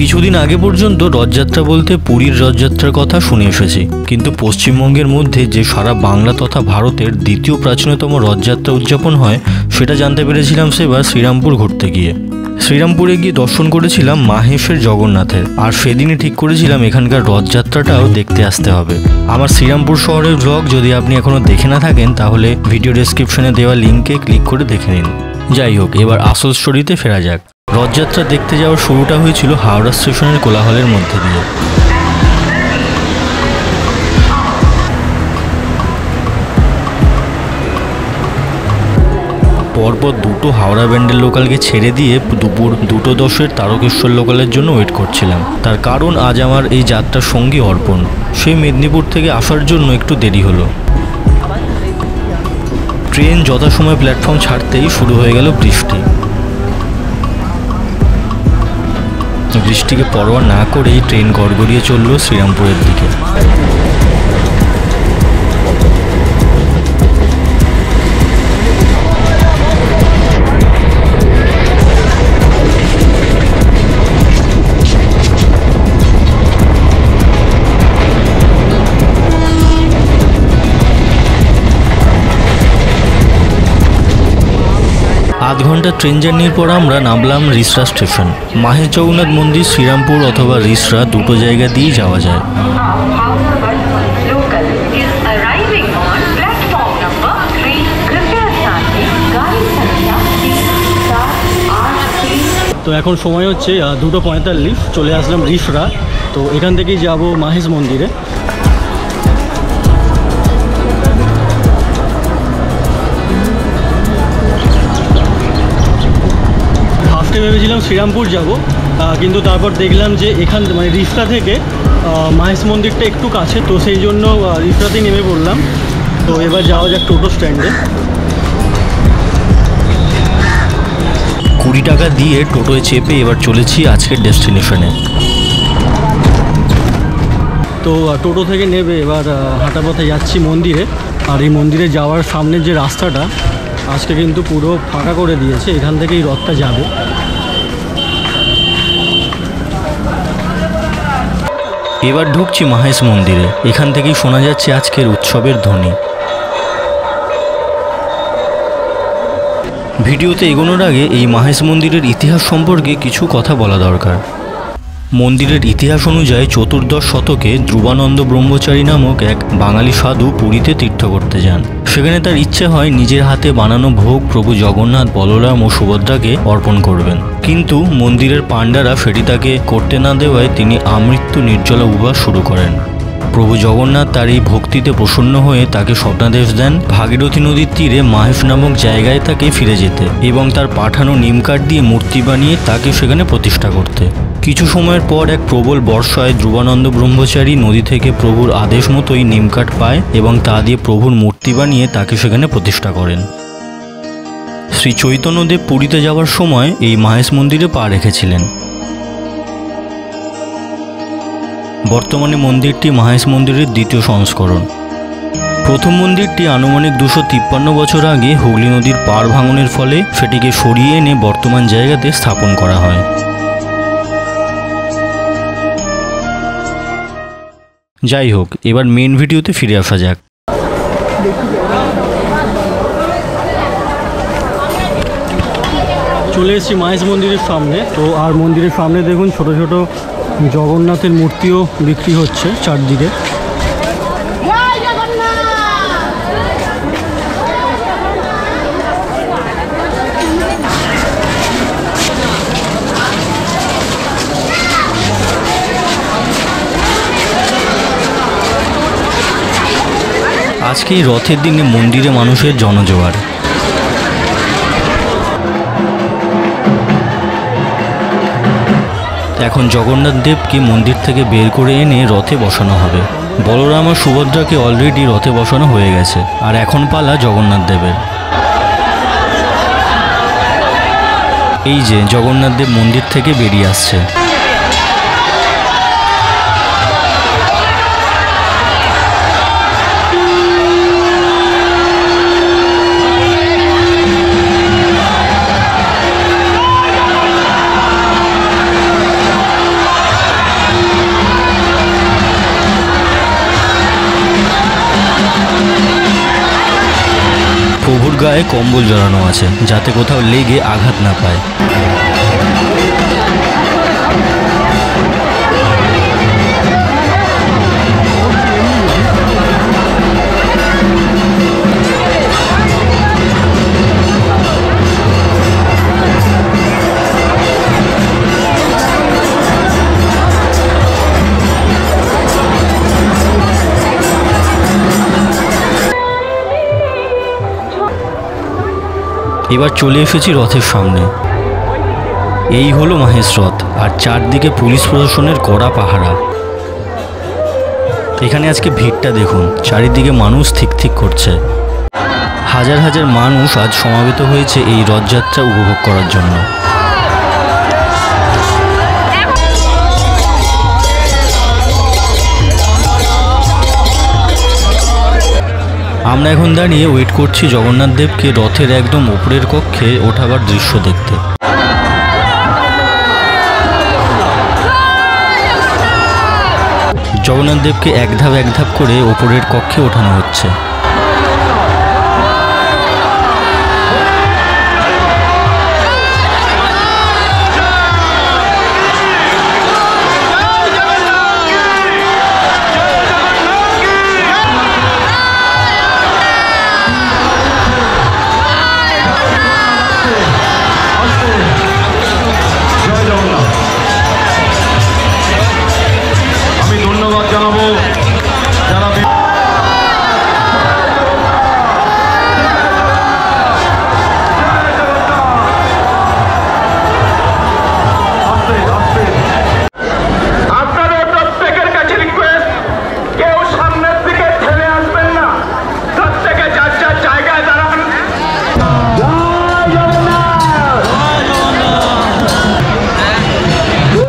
কিছুদিন আগে পর্যন্ত রথযাত্রা বলতে পুরীর রথযাত্রার কথা শুনে এসেছি, কিন্তু পশ্চিমবঙ্গের মধ্যে যে সারা বাংলা তথা ভারতের দ্বিতীয় প্রাচীনতম রথযাত্রা উদযাপন হয় সেটা জানতে পেরেছিলাম সেবার শ্রীরামপুর ঘুরতে গিয়ে। শ্রীরামপুরে গিয়ে দর্শন করেছিলাম মাহেশের জগন্নাথের, আর সেদিনই ঠিক করেছিলাম এখানকার রথযাত্রাটাও দেখতে আসতে হবে। আমার শ্রীরামপুর শহরের ব্লগ যদি আপনি এখনও দেখে না থাকেন তাহলে ভিডিও ডেসক্রিপশনে দেওয়া লিঙ্কে ক্লিক করে দেখে নিন। যাই হোক, এবার আসল স্টোরিতে ফেরা যাক। রথযাত্রা দেখতে যাওয়ার শুরুটা হয়েছিল হাওড়া স্টেশনের কোলাহলের মধ্যে দিয়ে। পরপর দুটো হাওড়া ব্যান্ডেল লোকালকে ছেড়ে দিয়ে দুপুর 2:10 তারকেশ্বর লোকালের জন্য ওয়েট করছিলাম। তার কারণ আজ আমার এই যাত্রার সঙ্গী অর্পণ। সেই মেদিনীপুর থেকে আসার জন্য একটু দেরি হলো। ট্রেন যথাসময় প্ল্যাটফর্ম ছাড়তেই শুরু হয়ে গেল বৃষ্টি। বৃষ্টিকে পরোয়া না করেই ট্রেন গড়গড়িয়ে চলল শ্রীরামপুরের দিকে। আধ ঘন্টা ট্রেন জার্নির পর আমরা নামলাম রিসরা স্টেশন। মাহেশ জগন্নাথ মন্দির শ্রীরামপুর অথবা রিসরা দুটো জায়গা দিয়েই যাওয়া যায়। তো এখন সময় হচ্ছে 2:45, চলে আসলাম রিসরা। তো এখান থেকেই যাব মাহেশ মন্দিরে। ভেবেছিলাম শ্রীরামপুর যাব, কিন্তু তারপর দেখলাম যে এখান মানে রিসরা থেকে মাহেশ মন্দিরটা একটু কাছে, তো সেই জন্য রিসরাতেই নেমে পড়লাম। তো এবার যাওয়া যাক টোটো স্ট্যান্ডে। 20 টাকা দিয়ে টোটোয় চেপে এবার চলেছি আজকের ডেস্টিনেশনে। তো টোটো থেকে নেবে এবার হাঁটা পথে যাচ্ছি মন্দিরে। আর এই মন্দিরে যাওয়ার সামনের যে রাস্তাটা আজকে কিন্তু পুরো ফাঁকা করে দিয়েছে, এখান থেকেই রথটা যাবে। এবার ঢুকছি মাহেশ মন্দিরে। এখান থেকেই শোনা যাচ্ছে আজকের উৎসবের ধ্বনি। ভিডিওতে এগোনোর আগে এই মাহেশ মন্দিরের ইতিহাস সম্পর্কে কিছু কথা বলা দরকার। মন্দিরের ইতিহাস অনুযায়ী 14দশ শতকে ধ্রুবানন্দ ব্রহ্মচারী নামক এক বাঙালি সাধু পুরীতে তীর্থ করতে যান। সেখানে তার ইচ্ছে হয় নিজের হাতে বানানো ভোগ প্রভু জগন্নাথ, বলরাম ও সুভদ্রাকে অর্পণ করবেন, কিন্তু মন্দিরের পাণ্ডারা সেটি তাকে করতে না দেওয়ায় তিনি আমৃত্যু নির্জলা উপবাস শুরু করেন। প্রভু জগন্নাথ তার এই ভক্তিতে প্রসন্ন হয়ে তাকে স্বপ্নাদেশ দেন ভাগীরথী নদীর তীরে মাহেশ নামক জায়গায় তাকে ফিরে যেতে এবং তার পাঠানো নিমকাঠ দিয়ে মূর্তি বানিয়ে তাকে সেখানে প্রতিষ্ঠা করতে। কিছু সময়ের পর এক প্রবল বর্ষায় ধ্রুবানন্দ ব্রহ্মচারী নদী থেকে প্রভুর আদেশ মতোই নিমকাঠ পায় এবং তা দিয়ে প্রভুর মূর্তি বানিয়ে তাকে সেখানে প্রতিষ্ঠা করেন। শ্রী চৈতন্যদেব পুরীতে যাওয়ার সময় এই মাহেশ মন্দিরে পা রেখেছিলেন। বর্তমানে মন্দিরটি মাহেশ মন্দিরের দ্বিতীয় সংস্করণ। প্রথম মন্দিরটি আনুমানিক 253 বছর আগে হুগলি নদীর পাড় ভাঙনের ফলে সেটিকে সরিয়ে এনে বর্তমান জায়গাতে স্থাপন করা হয়। যাই হোক, এবার মেন ভিডিওতে ফিরে আসা যাক। চলে এসেছি মাহেশ মন্দিরের সামনে। তো আর মন্দিরের সামনে দেখুন ছোট ছোট জগন্নাথের মূর্তিও বিক্রি হচ্ছে চারদিকে। আজকে এই রথের দিনে মন্দিরে মানুষের জনজোয়ার। এখন জগন্নাথ দেবকে মন্দির থেকে বের করে এনে রথে বসানো হবে। বলরাম আর সুভদ্রাকে অলরেডি রথে বসানো হয়ে গেছে, আর এখন পালা জগন্নাথ দেবের। এই যে জগন্নাথ দেব মন্দির থেকে বেরিয়ে আসছে। গায়ে কম্বল জড়ানো আছে যাতে কোথাও লেগে আঘাত না পায়। এবার চলে এসেছি রথের সামনে। এই হলো মাহেশ রথ, আর চারদিকে পুলিশ প্রশাসনের কড়া পাহারা। এখানে আজকে ভিড়টা দেখুন, চারিদিকে মানুষ ঠিক ঠিক করছে। হাজার হাজার মানুষ আজ সমাবেত হয়েছে এই রথযাত্রা উপভোগ করার জন্য। আমরা এখন দাঁড়িয়ে ওয়েট করছি জগন্নাথ দেবকে রথের একদম উপরের কক্ষে ওঠাবার দৃশ্য দেখতে। জগন্নাথ দেবকে এক ধাপ করে ওপরের কক্ষে ওঠানো হচ্ছে।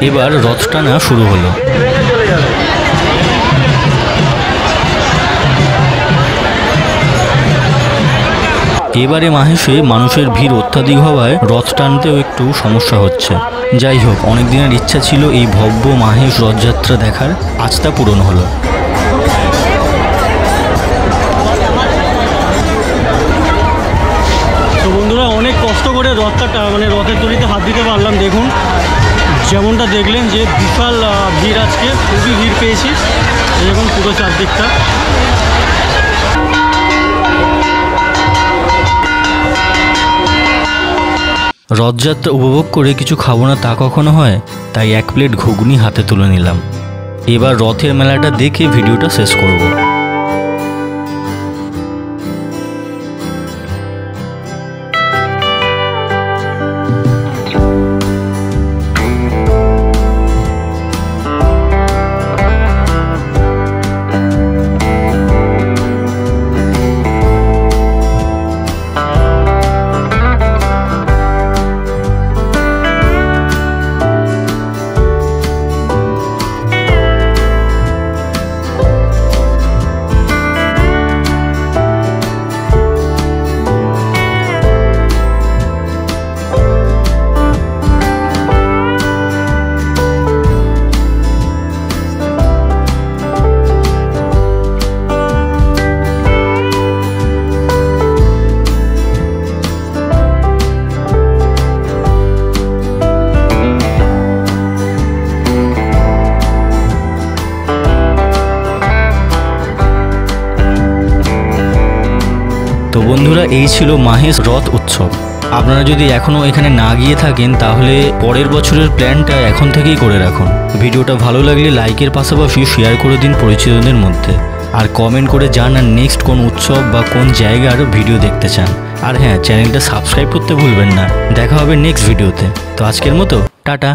এবার রথ টানা শুরু হলো। এবারে মাহেশে মানুষের ভিড় অত্যাধিক হওয়ায় রথ টানতেও একটু সমস্যা হচ্ছে। যাই হোক, অনেক দিনের ইচ্ছা ছিল এই ভব্য মাহেশ রথযাত্রা দেখার, আজ তা পূরণ হলো। তো বন্ধুরা, অনেক কষ্ট করে রথটা রথের দড়িতে হাত দিতে পারলাম। দেখুন, যেমনটা দেখলেন যে বিশাল ভিড়, আজকে খুবই ভিড় পেয়েছি। এরকম পুরো চারদিকটা। রথযাত্রা উপভোগ করে কিছু খাবো না তা কখনো হয়, তাই এক প্লেট ঘুগনি হাতে তুলে নিলাম। এবার রথের মেলাটা দেখে ভিডিওটা শেষ করব। তো বন্ধুরা, এই ছিল মাহেশ রথ উৎসব। আপনারা যদি এখনও এখানে না গিয়ে থাকেন তাহলে পরের বছরের প্ল্যানটা এখন থেকেই করে রাখুন। ভিডিওটা ভালো লাগলে লাইকের পাশাপাশি শেয়ার করে দিন পরিচিতদের মধ্যে, আর কমেন্ট করে জানান নেক্সট কোন উৎসব বা কোন জায়গার ভিডিও দেখতে চান। আর হ্যাঁ, চ্যানেলটা সাবস্ক্রাইব করতে ভুলবেন না। দেখা হবে নেক্সট ভিডিওতে। তো আজকের মতো টাটা।